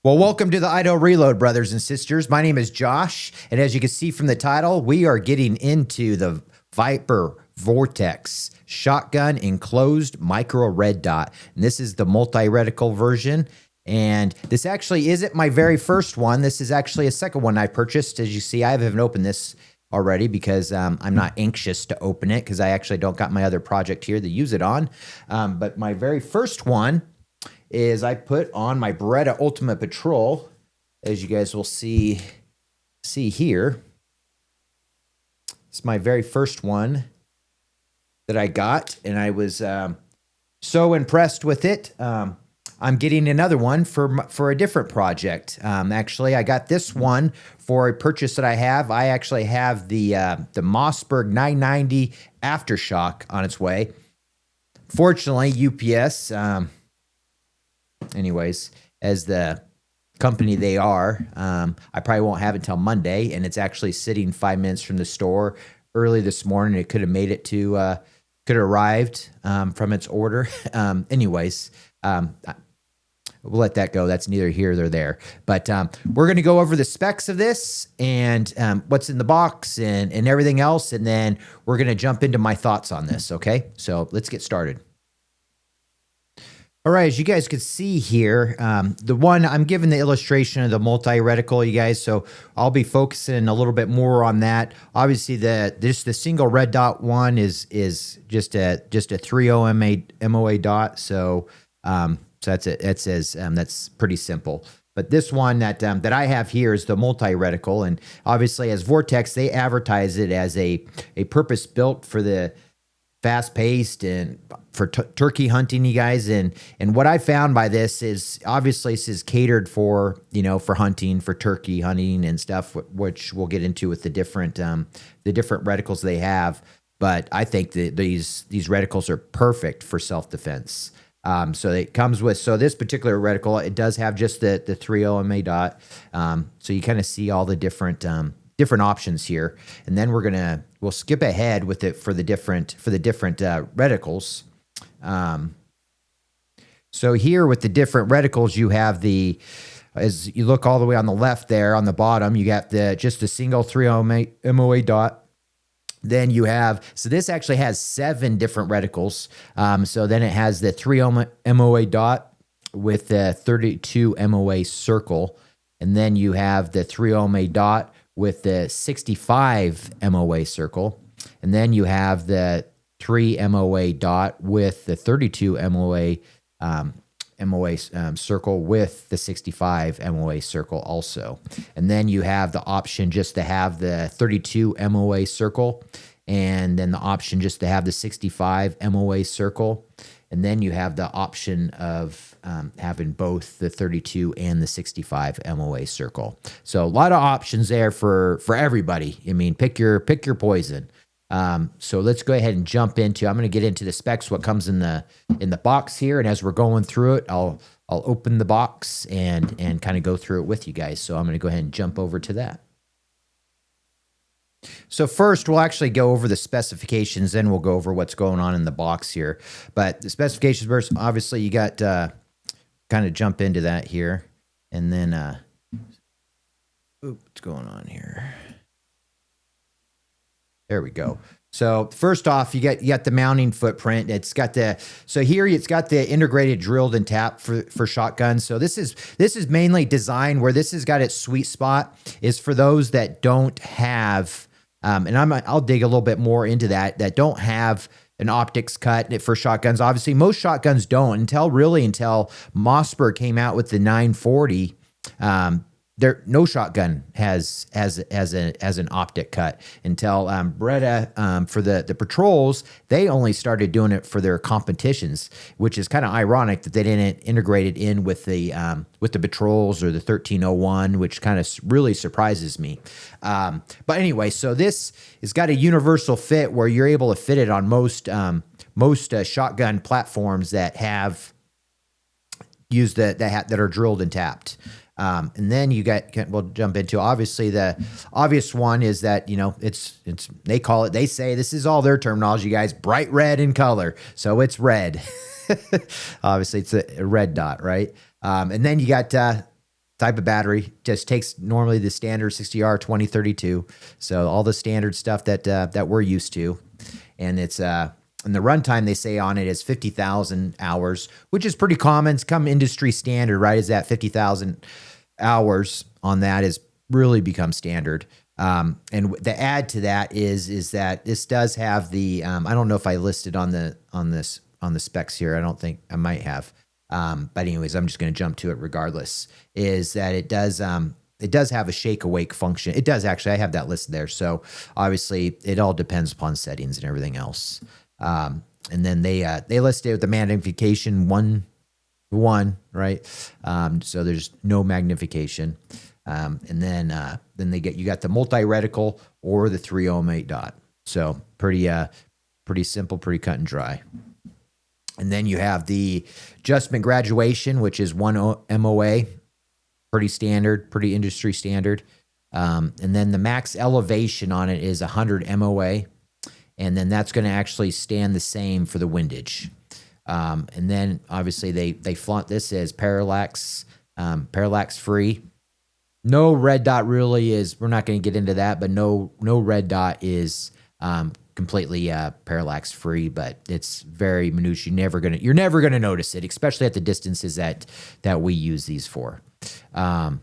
Well, welcome to the Idaho Reload, brothers and sisters. My name is Josh, and as you can see from the title, we are getting into the Viper Vortex shotgun enclosed micro red dot. And this is the multi-reticle version. And this actually isn't my very first one. This is actually a second one I purchased. As you see, I haven't opened this already because I'm not anxious to open it because I actually don't got my other project here to use it on. But my very first one is I put on my Beretta Ultimate Patrol, as you guys will see here. It's my very first one that I got, and I was so impressed with it. I'm getting another one for a different project. Actually, I got this one for a purchase that I have. I actually have the Mossberg 990 Aftershock on its way. Fortunately, UPS. Anyways, as the company they are, I probably won't have it until Monday, and it's actually sitting 5 minutes from the store. Early this morning, it could have made it to, could have arrived from its order. Anyways, we'll let that go. That's neither here nor there. But we're going to go over the specs of this and what's in the box and everything else, and then we're going to jump into my thoughts on this, okay? So let's get started. All right, as you guys can see here, the one I'm giving the illustration of the multi-reticle, you guys, so I'll be focusing a little bit more on that. Obviously, the single red dot one is just a 30 MOA dot, so that's it. It says that's pretty simple. But this one that I have here is the multi-reticle, and obviously as Vortex, they advertise it as a purpose built for the fast-paced and for turkey hunting, you guys. And what I found by this is obviously this is catered for, for hunting, for turkey hunting and stuff, which we'll get into with the different reticles they have. But I think that these reticles are perfect for self-defense. So it comes with, so this particular reticle, it does have just the 30 MA dot. So you kind of see all the different options here, and then we'll skip ahead with it for the different reticles. So here with the different reticles, you have as you look all the way on the left there on the bottom, you got just the single 30 MOA dot. Then you have, so this actually has 7 different reticles. So then it has the 30 MOA dot with the 32 MOA circle, and then you have the 30 MOA dot with the 65 MOA circle, and then you have the 3 MOA dot with the 32 MOA circle with the 65 MOA circle also. And then you have the option just to have the 32 MOA circle, and then the option just to have the 65 MOA circle. And then you have the option of having both the 32 and the 65 MOA circle. So a lot of options there for everybody. I mean, pick your poison. So let's go ahead and jump into. I'm going to get into the specs, what comes in the box here, and as we're going through it, I'll open the box and kind of go through it with you guys. So I'm going to go ahead and jump over to that. So first, we'll actually go over the specifications, then we'll go over what's going on in the box here. But the specifications first, obviously, you got kind of jump into that here. And then, what's going on here? There we go. So first off, you got the mounting footprint. It's got so here it's got the integrated drilled and tap for shotguns. So this is mainly designed where this has got its sweet spot is for those that don't have, and I'll dig a little bit more into that don't have an optics cut for shotguns. Obviously, most shotguns don't until Mossberg came out with the 940. No shotgun has an optic cut until Beretta for the patrols. They only started doing it for their competitions, which is kind of ironic that they didn't integrate it in with the patrols or the 1301, which kind of really surprises me. But anyway, so this has got a universal fit where you're able to fit it on most shotgun platforms that have used that are drilled and tapped. And then we'll jump into, obviously the obvious one is that, they say this is all their terminology, guys, bright red in color. So it's red. Obviously it's a red dot, right? And then you got type of battery. Just takes normally the standard 60R 2032. So all the standard stuff that we're used to, and it's and the runtime they say on it is 50,000 hours, which is pretty common. It's come industry standard, right? Is that 50,000 hours on that is really become standard. And the add to that is that this does have the I don't know if I listed on the specs here. I don't think I might have. But anyways, I'm just going to jump to it regardless. Is that it does have a shake awake function. It does actually. I have that listed there. So obviously it all depends upon settings and everything else. And then they listed with the magnification 1:1, right? So there's no magnification. And then you got the multi-reticle or the 3 ohm 8 dot. So pretty simple, pretty cut and dry. And then you have the adjustment graduation, which is 1 MOA, pretty standard, pretty industry standard. And then the max elevation on it is 100 MOA. And then that's going to actually stand the same for the windage. And then obviously they flaunt this as parallax free. No red dot really is, we're not going to get into that, but no red dot is completely parallax free, but it's very minute. You're never gonna notice it, especially at the distances that we use these for. And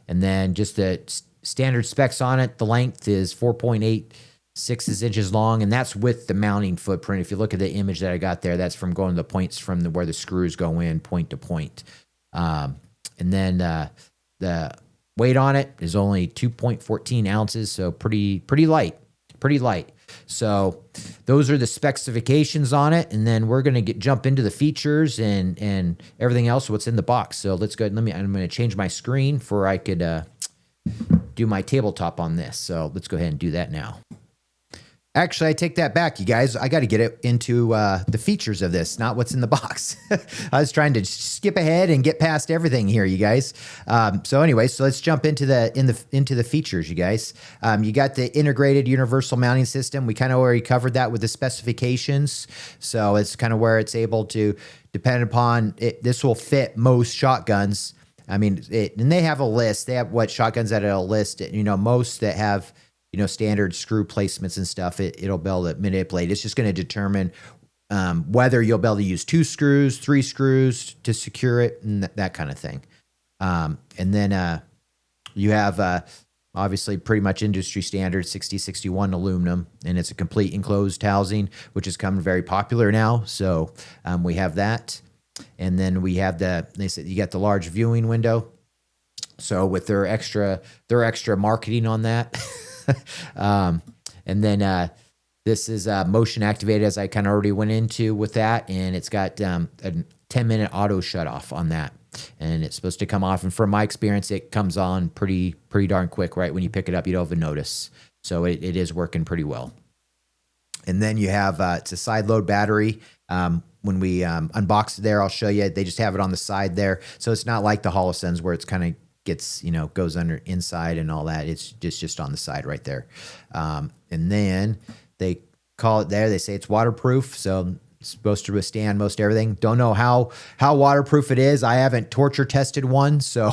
then just the standard specs on it. The length is 4.86 inches long, and that's with the mounting footprint. If you look at the image that I got there, that's from going to the points from where the screws go in, point to point. And then the weight on it is only 2.14 ounces, so pretty light. So those are the specifications on it, and then we're going to jump into the features and everything else, what's in the box. So let's go. I'm going to change my screen for I could do my tabletop on this. So let's go ahead and do that now. Actually, I take that back, you guys. I got to get it into the features of this, not what's in the box. I was trying to skip ahead and get past everything here, you guys. So anyway, so let's jump into the features, you guys. You got the integrated universal mounting system. We kind of already covered that with the specifications. So it's kind of where it's able to, depend upon it, this will fit most shotguns. I mean, and they have a list. They have what shotguns that it'll list. Most that have standard screw placements and stuff, it'll be able to manipulate. It's just going to determine whether you'll be able to use 2 screws, 3 screws to secure it, and that kind of thing. And then you have obviously pretty much industry standard 6061 aluminum, and it's a complete enclosed housing, which is becoming very popular now. So we have that. And then we have they said you got the large viewing window. So with their extra marketing on that. And then this is motion activated, as I kind of already went into with that, and it's got a 10-minute auto shut off on that, and it's supposed to come off. And from my experience, it comes on pretty darn quick. Right when you pick it up, you don't even notice. So it is working pretty well. And then you have it's a side load battery. When we unbox it there, I'll show you. They just have it on the side there, so it's not like the Holosens where it's kind of gets, goes under inside and all that. It's just on the side right there. And then they call it there. They say it's waterproof. So it's supposed to withstand most everything. Don't know how waterproof it is. I haven't torture tested one. So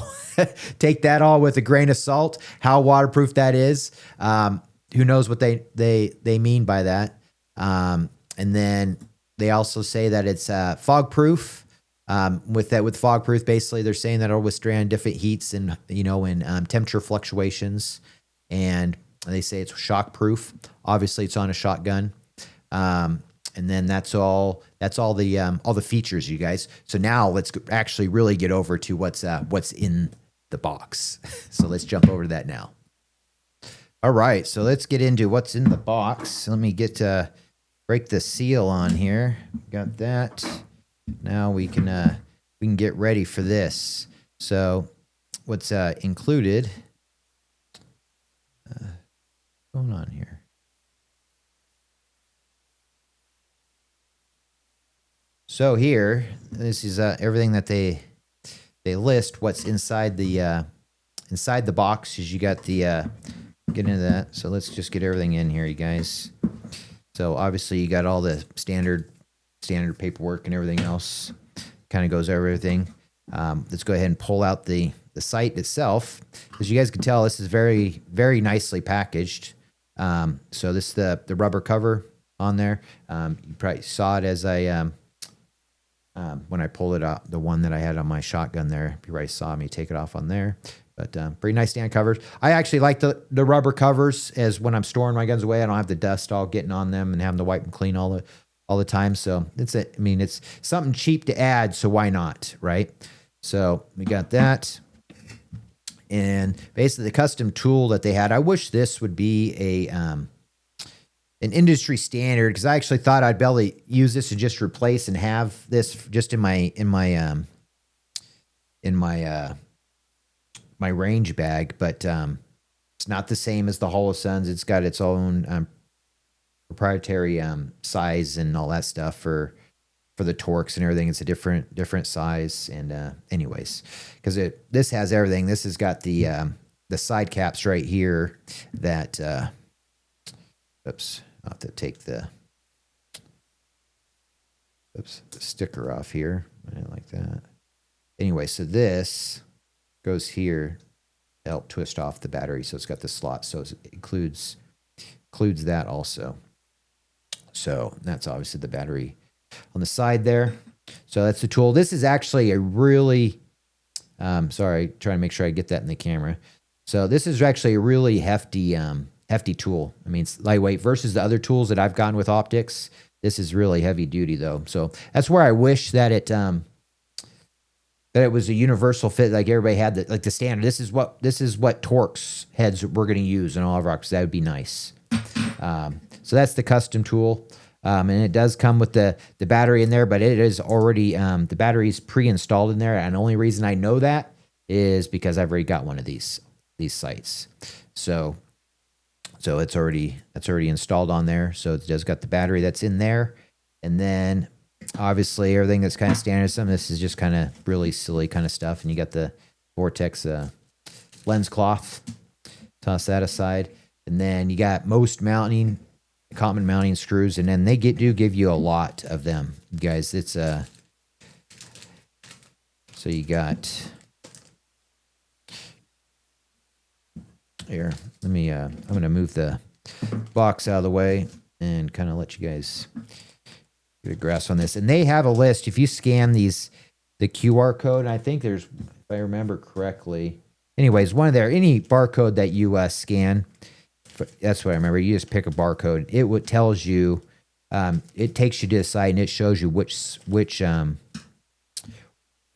take that all with a grain of salt, how waterproof that is. Who knows what they mean by that. And then they also say that it's fog proof. With fog proof, basically they're saying that it'll withstand different heats and temperature fluctuations, and they say it's shock proof. Obviously, it's on a shotgun, and then that's all the features, you guys. So now let's actually really get over to what's in the box. So let's jump over to that now. All right, so let's get into what's in the box. Let me break the seal on here. Got that. Now we can get ready for this. So what's included? What's going on here? So here, this is everything that they list. What's inside the box? Is you got the get into that. So let's just get everything in here, you guys. So obviously you got all the standard paperwork and everything else. Kind of goes over everything. Let's go ahead and pull out the sight itself, as you guys can tell, this is very, very nicely packaged. So this is the rubber cover on there. You probably saw it as I when I pulled it up, the one that I had on my shotgun there. You probably saw me take it off on there. But pretty nice stand covers. I actually like the rubber covers, as when I'm storing my guns away, I don't have the dust all getting on them and having to wipe them clean all the time. So I mean, it's something cheap to add, so why not, right? So we got that. And basically the custom tool that they had, I wish this would be an industry standard, because I actually thought I'd be able to use this to just replace and have this just in my my range bag, but it's not the same as the Holosuns. It's got its own proprietary size and all that stuff for the Torques and everything. It's a different size. And anyways, because this has everything. This has got the side caps right here that oops, I'll have to take the sticker off here. I didn't like that. Anyway, so this goes here to help twist off the battery. So it's got the slot. So it includes that also. So that's obviously the battery on the side there. So that's the tool. This is actually a really, sorry, trying to make sure I get that in the camera. So this is actually a really hefty tool. I mean, it's lightweight versus the other tools that I've gotten with optics. This is really heavy duty though. So that's where I wish that it was a universal fit, like everybody had the standard. This is what Torx heads we're going to use in all of our, because that would be nice. So that's the custom tool. And it does come with the battery in there, but it is already, the battery's pre-installed in there. And the only reason I know that is because I've already got one of these sights. So it's already installed on there. So it does got the battery that's in there. And then obviously everything that's kind of standard. Some of this is just kind of really silly kind of stuff. And you got the Vortex lens cloth. Toss that aside. And then you got most common mounting screws. And then they do give you a lot of them, guys. It's so you got here. Let me I'm gonna move the box out of the way and kind of let you guys get a grasp on this. And they have a list. If you scan the QR code, and I think there's, if I remember correctly, anyways, any barcode that you scan, that's what I remember. You just pick a barcode. It tells you, it takes you to the side and it shows you which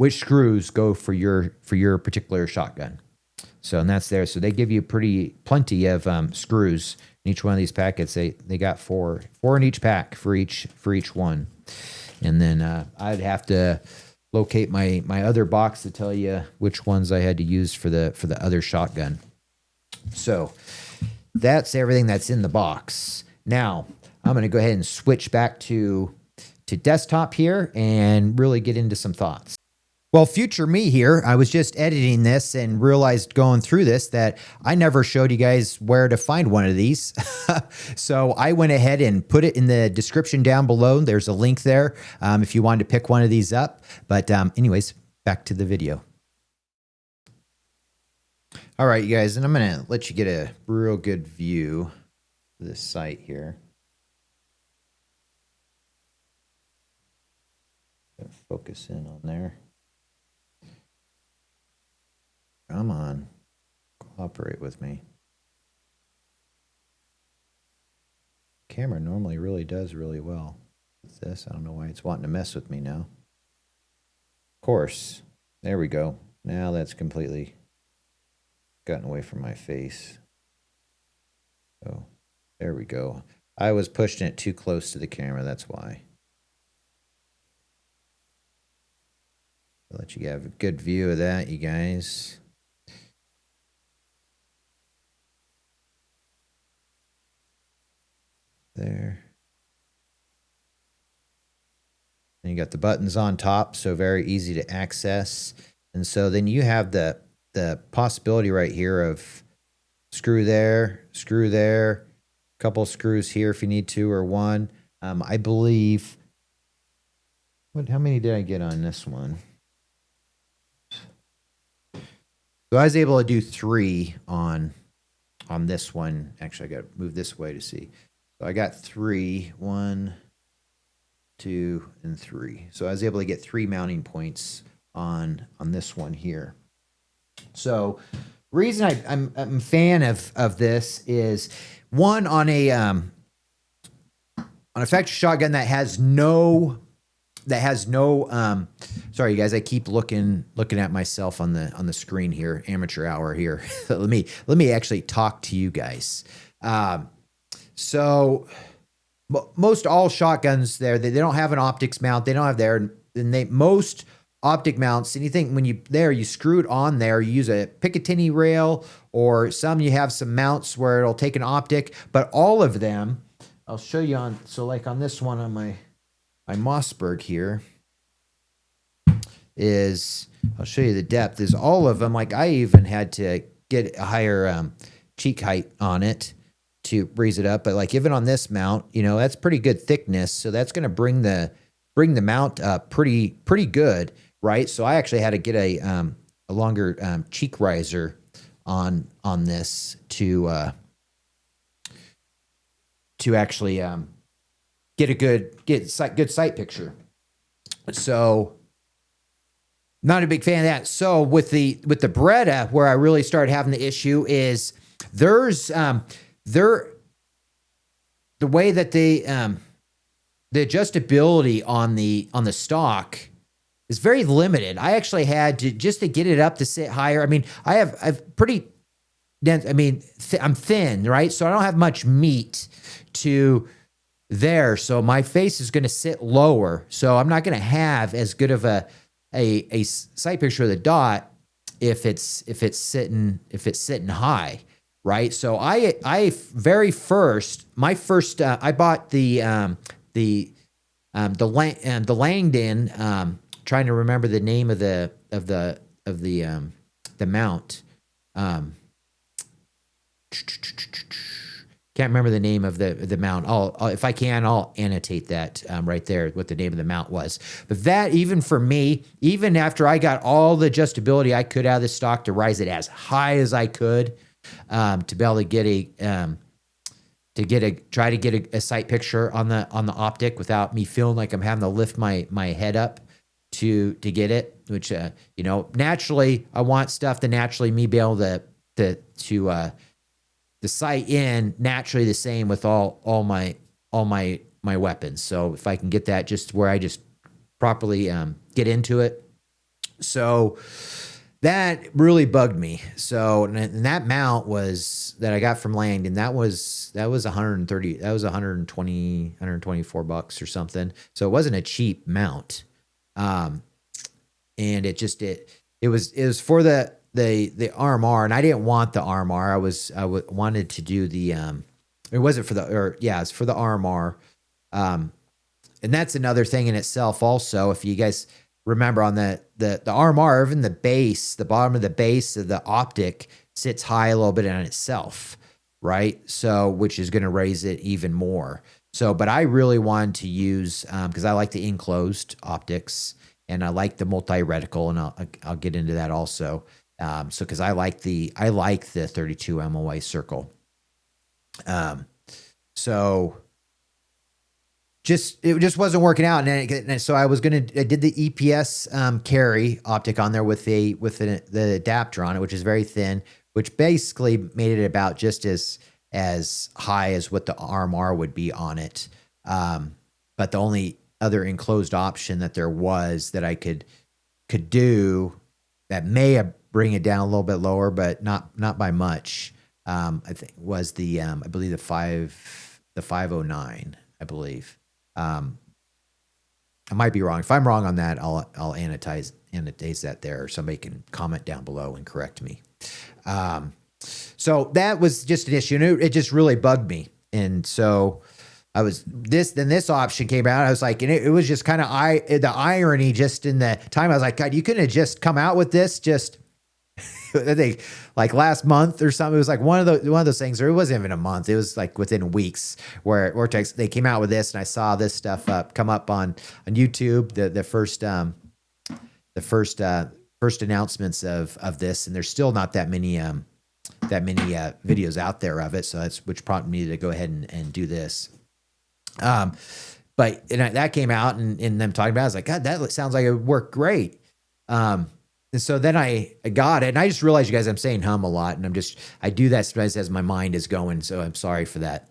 screws go for your particular shotgun. So, and that's there. So they give you plenty of screws in each one of these packets. They got four in each pack for each one. And then I'd have to locate my other box to tell you which ones I had to use for the other shotgun. So that's everything that's in the box. Now I'm going to go ahead and switch back to desktop here and really get into some thoughts. Well, future me here, I was just editing this and realized going through this that I never showed you guys where to find one of these. So I went ahead and put it in the description down below. There's a link there if you wanted to pick one of these up. But anyways, back to the video. All right, you guys, and I'm going to let you get a real good view of this site here. Focus in on there. Come on, cooperate with me. Camera normally really does really well with this. I don't know why it's wanting to mess with me now. Of course, there we go. Now that's completely gotten away from my face. So there we go. I was pushing it too close to the camera, that's why. I'll let you have a good view of that, you guys. There. And you got the buttons on top, so very easy to access. And so then you have the possibility right here of screw there, a couple screws here if you need to, or one. I believe, how many did I get on this one? So I was able to do 3 on this one. Actually, I got to move this way to see. So I got 3, 1, 2, and 3. So I was able to get 3 mounting points on this one here. So reason I'm a fan of this is, one, on a factory shotgun that has no sorry you guys, I keep looking at myself on the screen here, amateur hour here. let me actually talk to you guys. So most all shotguns there, they don't have an optics mount. They don't have there, and most optic mounts, anything when you screw it on there, you use a Picatinny rail, or some you have some mounts where it'll take an optic, but all of them, I'll show you on, so like on this one on my Mossberg here is, I'll show you the depth, is all of them. Like I even had to get a higher cheek height on it to raise it up. But like even on this mount, that's pretty good thickness. So that's going to bring the mount up pretty good. Right. So I actually had to get a longer cheek riser on this to actually get a good sight picture. So not a big fan of that. So with the Beretta, where I really started having the issue is there's the way that the adjustability on the stock is very limited. I actually had to, just to get it up to sit higher. I mean, I've pretty dense. I mean, I'm thin, right? So I don't have much meat to there. So my face is going to sit lower. So I'm not going to have as good of a sight picture of the dot if it's sitting high, right? So I bought the Langdon, trying to remember the name of the mount. Can't remember the name of the mount. If I can, I'll annotate that right there, what the name of the mount was. But that, even for me, even after I got all the adjustability I could out of the stock to rise it as high as I could, to be able to try to get a sight picture on the optic without me feeling like I'm having to lift my head up to get it, which naturally I want stuff to naturally me be able to the sight in naturally the same with all my weapons. So if I can get that just where I just properly get into it. So that really bugged me. So, and that mount was that I got from Langdon, that was 130, that was 120, 124 bucks or something. So it wasn't a cheap mount. And it was for the RMR, and I didn't want the RMR. I wanted to do the it wasn't for it's for the RMR. And that's another thing in itself also. If you guys remember, on the RMR, even the base, the bottom of the base of the optic sits high a little bit on itself, right? So which is going to raise it even more. So, but I really wanted to use, because I like the enclosed optics and I like the multi-reticle, and I'll get into that also. So because I like the 32 MOA circle. So it just wasn't working out, and so I did the EPS carry optic on there with the adapter on it, which is very thin, which basically made it about just as high as what the RMR would be on it. But the only other enclosed option that there was that I could do that may bring it down a little bit lower, but not by much. I think was I believe the 509, I believe. I might be wrong. If I'm wrong on that, I'll annotate that there, or somebody can comment down below and correct me. So that was just an issue, and it just really bugged me. And so then this option came out. I was like, and it was just kind of the irony just in the time. I was like, God, you couldn't have just come out with this just I think like last month or something. It was like one of those things, or it wasn't even a month. It was like within weeks where Vortex, they came out with this, and I saw this stuff come up on YouTube. The first first announcements of this, and there's still not that many videos out there of it. So that's which prompted me to go ahead and do this. But that came out and them talking about it, I was like, God, that sounds like it would work great. And so then I got it, and I just realized, you guys, I'm saying a lot, and I do that sometimes as my mind is going. So I'm sorry for that.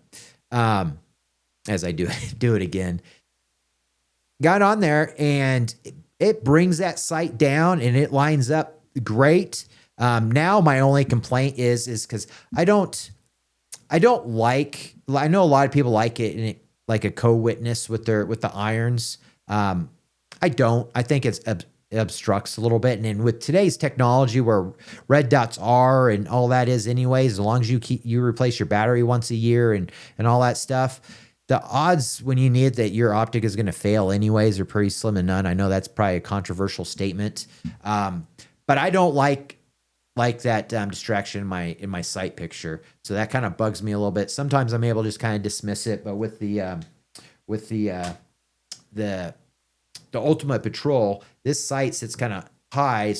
As I do it again. Got on there, and it brings that sight down, and it lines up great. Now my only complaint is because I don't like. I know a lot of people like it, like a co-witness with the irons. I don't. I think it obstructs a little bit, and with today's technology, where red dots are and all that is, anyways, as long as you replace your battery once a year and all that stuff, the odds when you need that your optic is going to fail anyways are pretty slim to none. I know that's probably a controversial statement, but I don't like that distraction in my sight picture. So that kind of bugs me a little bit. Sometimes I'm able to just kind of dismiss it, but with the Ultimate Patrol, this sight sits kind of high,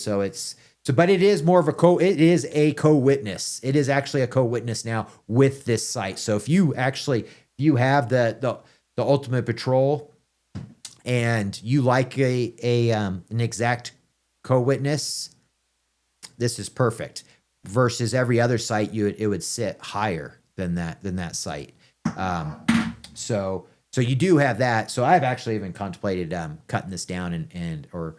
but it is more of it is a co-witness. It is actually a co-witness now with this sight. So if you have the Ultimate Patrol and you like an exact co-witness, this is perfect. Versus every other sight, it would sit higher than that sight. So you do have that. So I've actually even contemplated cutting this down or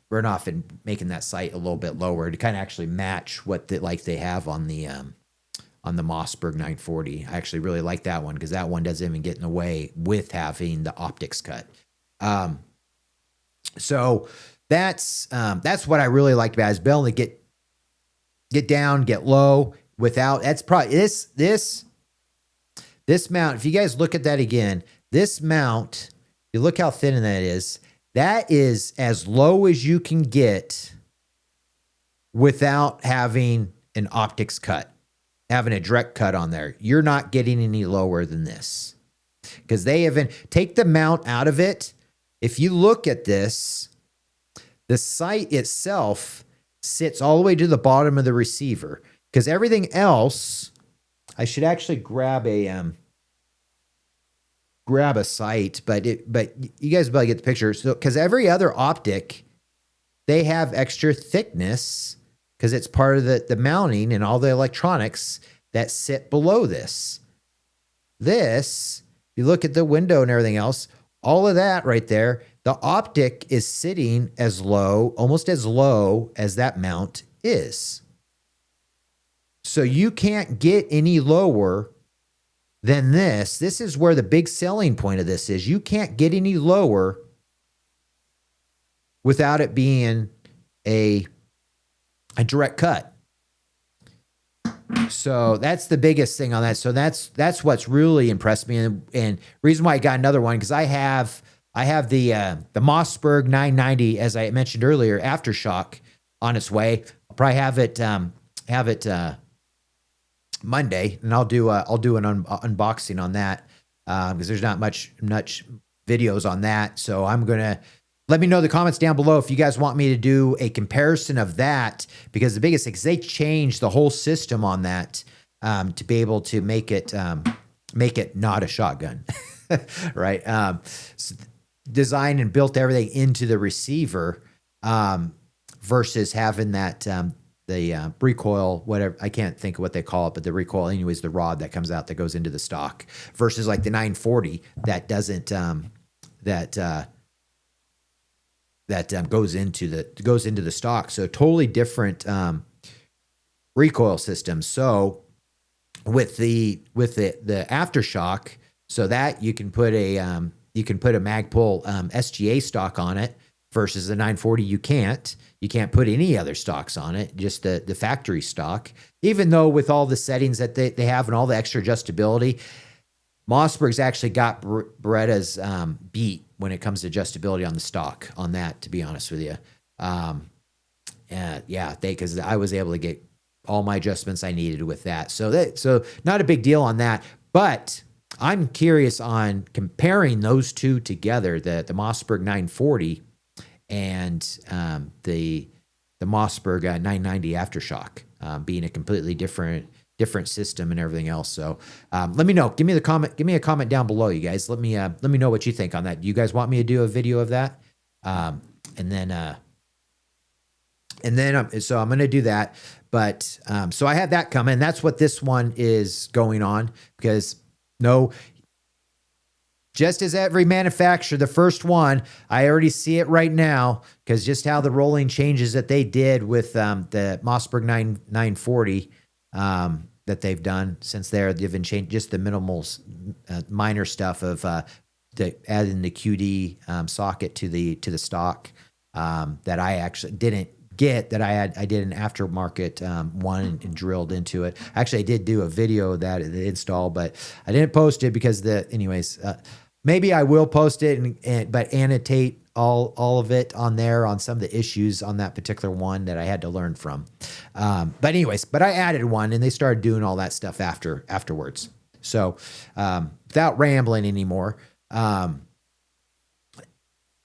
burn off and making that sight a little bit lower to kind of actually match what they have on the Mossberg 940. I actually really like that one because that one doesn't even get in the way with having the optics cut. So that's what I really liked about it, is being able to get down, get low without. That's probably this mount. If you guys look at that again, this mount, you look how thin that is. That is as low as you can get without having an optics cut, having a direct cut on there. You're not getting any lower than this because they haven't take the mount out of it. If you look at this, the sight itself sits all the way to the bottom of the receiver because everything else, I should actually grab a sight, but you guys probably get the picture. So because every other optic, they have extra thickness because it's part of the mounting and all the electronics that sit below this. This, you look at the window and everything else, all of that right there, the optic is sitting as low, almost as low as that mount is. So you can't get any lower than this. This is where the big selling point of this is. You can't get any lower without it being a direct cut. So that's the biggest thing on that. So that's what's really impressed me. And reason why I got another one, because I have the Mossberg 990, as I mentioned earlier, Aftershock on its way. I'll probably have it Monday, and I'll do an unboxing on that because there's not much videos on that. So I'm gonna let me know in the comments down below if you guys want me to do a comparison of that, because the biggest thing is they changed the whole system on that to be able to make it not a shotgun, right? So designed and built everything into the receiver versus having that the recoil, whatever, I can't think of what they call it, but the recoil, anyways, the rod that comes out that goes into the stock versus like the 940 that doesn't goes into the stock. So totally different recoil system. So with the Aftershock, so that you can put a Magpul SGA stock on it versus the 940 you can't put any other stocks on it, just the factory stock. Even though with all the settings that they have and all the extra adjustability, Mossberg's actually got Beretta's beat when it comes to adjustability on the stock on that, to be honest with you. Because I was able to get all my adjustments I needed with that. So not a big deal on that, but I'm curious on comparing those two together, the Mossberg 940 and the Mossberg 990 aftershock, being a completely different system and everything else. So let me know. Give me a comment down below, you guys. Let me know what you think on that. Do you guys want me to do a video of that? And then so I'm going to do that. But so I have that coming. That's what this one is going on, because just as every manufacturer, the first one, I already see it right now, because just how the rolling changes that they did with the Mossberg 940 that they've done since they've been changed, just the minimal, minor stuff of adding the QD socket to the stock that I actually didn't get, that I did an aftermarket one and drilled into it. Actually, I did do a video of that, the install, but I didn't post it because anyways, maybe I will post it but annotate all of it on there on some of the issues on that particular one that I had to learn from. But anyways, I added one and they started doing all that stuff afterwards. So without rambling anymore, all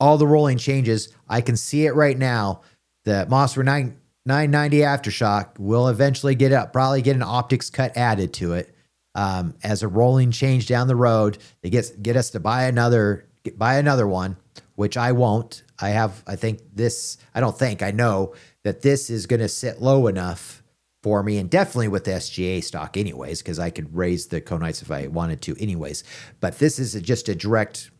the rolling changes, I can see it right now. The Mossberg 990 aftershock will eventually probably get an optics cut added to it as a rolling change down the road. They get us to buy another one, which I won't. I know that this is going to sit low enough for me, and definitely with the SGA stock anyways, because I could raise the cone heights if I wanted to anyways. But this is just a direct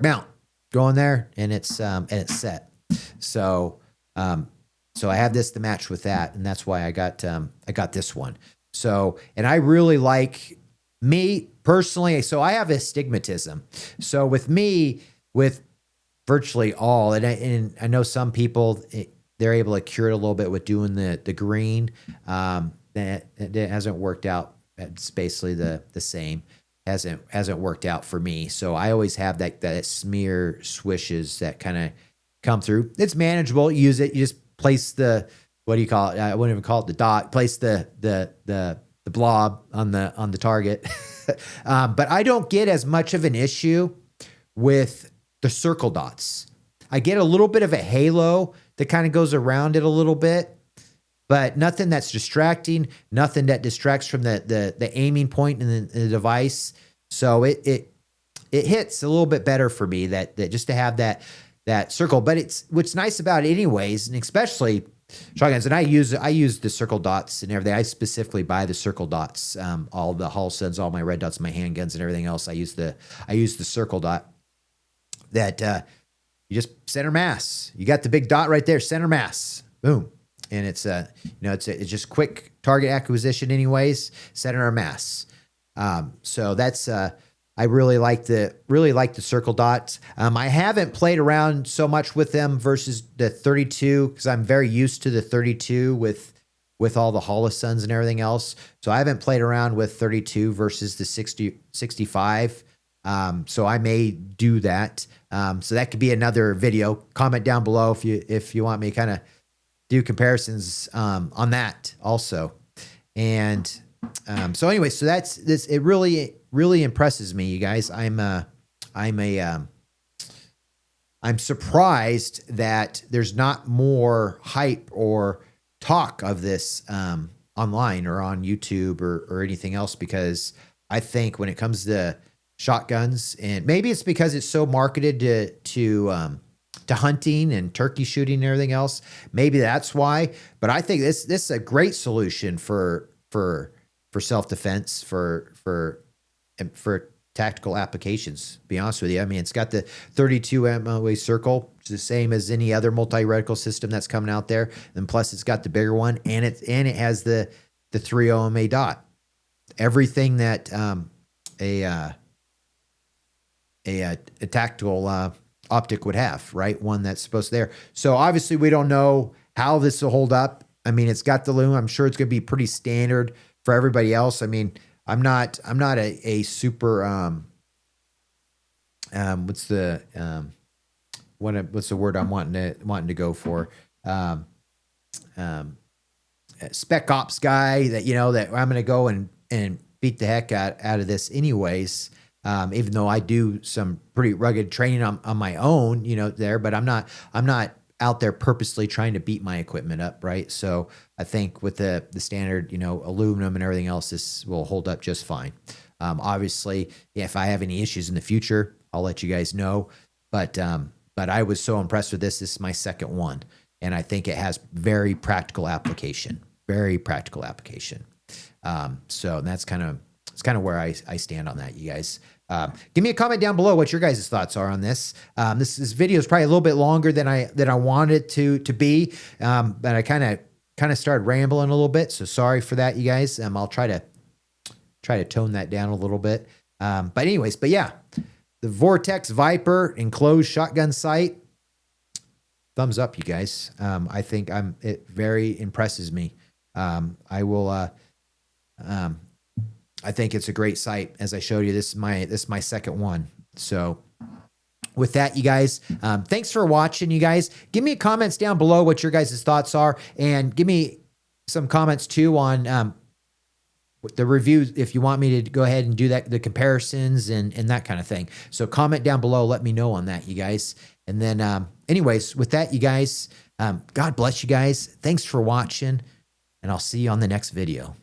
mount. Go in there and it's set. So I have this to match with that, and that's why I got this one. So, and I really like, me personally, so I have astigmatism. So with me, with virtually all, and I know some people, they're able to cure it a little bit with doing the green. That it hasn't worked out. It's basically the same. Hasn't worked out for me. So I always have that smear swishes that kind of come through. It's manageable. Use it. You just place the, what do you call it? I wouldn't even call it the dot. Place the blob on the target. But I don't get as much of an issue with the circle dots. I get a little bit of a halo that kind of goes around it a little bit, but nothing that's distracting, nothing that distracts from the aiming point in the device. So it hits a little bit better for me that just to have that circle. But what's nice about it anyways, and especially shotguns, and I use the circle dots and everything. I specifically buy the circle dots, all the Halsuds, all my red dots, my handguns and everything else. I use the circle dot that you just center mass. You got the big dot right there, center mass, boom. And it's it's just quick target acquisition anyways, center mass. So that's I really like the circle dots. I haven't played around so much with them versus the 32, because I'm very used to the 32 with all the Halsuds and everything else. So I haven't played around with 32 versus the 65. So I may do that. So that could be another video. Comment down below if you want me to kind of do comparisons on that also. And so anyway, so that's this. It really impresses me, you guys. I'm surprised that there's not more hype or talk of this online or on YouTube or anything else, because I think when it comes to shotguns, and maybe it's because it's so marketed to hunting and turkey shooting and everything else, maybe that's why. But I think this is a great solution for self-defense, for tactical applications, to be honest with you. I mean, it's got the 32 MOA circle, which is the same as any other multi-reticle system that's coming out there. And plus it's got the bigger one, and it has the 3 OMA dot. Everything that a tactical optic would have, right? One that's supposed to there. So obviously we don't know how this will hold up. I mean, it's got the lume. I'm sure it's going to be pretty standard for everybody else. I mean, I'm not a super what's the word I'm wanting to go for, spec ops guy that that I'm going to go and beat the heck out of this anyways. Even though I do some pretty rugged training on my own, there, but I'm not out there purposely trying to beat my equipment up, right? So I think with the standard, you know, aluminum and everything else, this will hold up just fine. Obviously, if I have any issues in the future, I'll let you guys know. But I was so impressed with this. This is my second one, and I think it has very practical application. Very practical application. So that's kind of where I stand on that, you guys. Give me a comment down below what your guys' thoughts are on this. This video is probably a little bit longer than I wanted it to be, but I kind of started rambling a little bit, so sorry for that, you guys. I'll try to tone that down a little bit. But yeah, the Vortex Viper enclosed shotgun sight. Thumbs up, you guys. I think it very impresses me. I think it's a great sight. As I showed you, this is my second one. So with that, you guys, thanks for watching, you guys. Give me comments down below what your guys' thoughts are, and give me some comments too on the reviews if you want me to go ahead and do that, the comparisons and that kind of thing. So comment down below, let me know on that, you guys. And then anyways, with that, you guys, God bless you guys. Thanks for watching, and I'll see you on the next video.